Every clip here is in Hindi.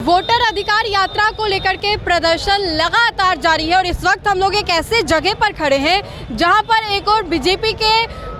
वोटर अधिकार यात्रा को लेकर के प्रदर्शन लगातार जारी है और इस वक्त हम लोग एक ऐसे जगह पर खड़े हैं जहां पर एक और बीजेपी के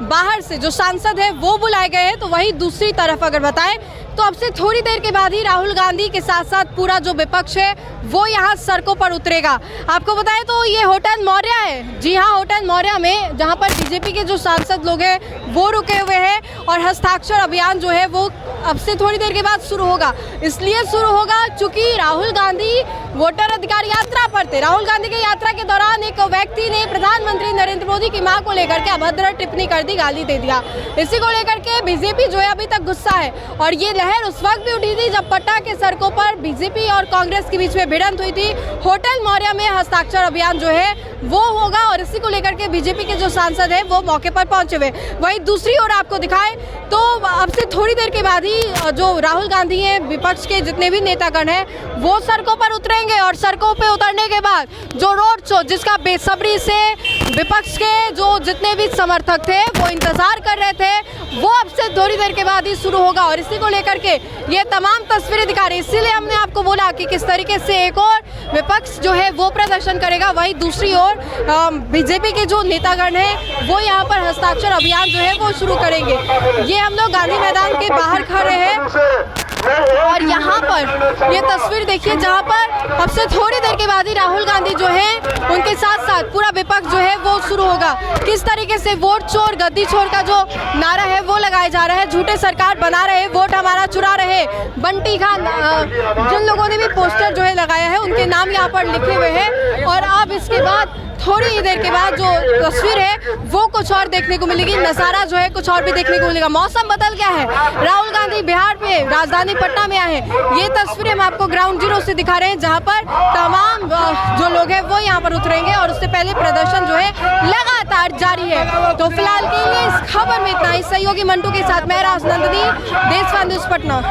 बाहर से जो सांसद है वो बुलाए गए हैं, तो वहीं दूसरी तरफ अगर बताएं तो अब से थोड़ी देर के बाद ही राहुल गांधी के साथ साथ पूरा जो विपक्ष है वो यहाँ सड़कों पर उतरेगा। आपको बताएं तो ये होटल मौर्य है, जी हाँ, होटल मौर्य में जहाँ पर बीजेपी के जो सांसद लोग हैं वो रुके हुए हैं और हस्ताक्षर अभियान जो है वो अब से थोड़ी देर के बाद शुरू होगा। इसलिए शुरू होगा चूंकि राहुल गांधी वोटर अधिकार यात्रा पर थे। राहुल गांधी की यात्रा के दौरान एक व्यक्ति ने प्रधानमंत्री नरेंद्र मोदी की मां को लेकर के अभद्र टिप्पणी कर दी, गाली दे दिया। इसी को लेकर के बीजेपी जो है अभी तक गुस्सा है और ये लहर उस वक्त भी उठी थी जब पटना के सड़कों पर बीजेपी और कांग्रेस के बीच में भिड़ंत हुई थी। होटल मौर्य में हस्ताक्षर अभियान जो है वो होगा और इसी को लेकर के बीजेपी के जो सांसद है वो मौके पर पहुंचे हुए। वहीं दूसरी ओर आपको दिखाएं तो अब से थोड़ी देर के बाद ही जो राहुल गांधी हैं, विपक्ष के जितने भी नेतागण हैं वो सड़कों पर उतरेंगे और सड़कों पे उतरने के बाद जो रोड शो जिसका बेसब्री से विपक्ष के जो जितने भी समर्थक थे वो इंतजार कर रहे थे वो अब से थोड़ी देर के बाद ही शुरू होगा और इसी को लेकर के ये तमाम तस्वीरें दिखा रही। इसीलिए हमने आपको बोला कि किस तरीके से एक और विपक्ष जो है वो प्रदर्शन करेगा, वहीं दूसरी ओर बीजेपी के जो नेतागण हैं वो यहाँ पर हस्ताक्षर अभियान जो है वो शुरू करेंगे। ये हम लोग गांधी मैदान के बाहर खड़े हैं और यहाँ पर ये तस्वीर देखिए जहाँ पर अब से थोड़ी देर के बाद ही राहुल गांधी जो है उनके साथ साथ पूरा विपक्ष जो है वो शुरू होगा। किस तरीके से वोट चोर गद्दी चोर का जो नारा है वो लगाया जा रहा है, झूठे सरकार बना रहे, वोट हमारा चुरा रहे, बंटी खान, जिन लोगों ने भी पोस्टर जो है लगाया है उनके नाम यहाँ पर लिखे हुए हैं। और अब इसके बाद थोड़ी देर के बाद जो तस्वीर है वो कुछ और देखने को मिलेगी, नज़ारा जो है कुछ और भी देखने को मिलेगा। मौसम बदल गया है, राहुल गांधी बिहार पे राजधानी पटना में आए हैं। ये तस्वीरें हम आपको ग्राउंड जीरो से दिखा रहे हैं जहां पर तमाम जो लोग हैं वो यहां पर उतरेंगे और उससे पहले प्रदर्शन जो है लगातार जारी है। तो फिलहाल के लिए इस खबर में इतना ही। सहयोगी मंटू के साथ मैं राजनंदिनी, देशवान न्यूज़ पटना।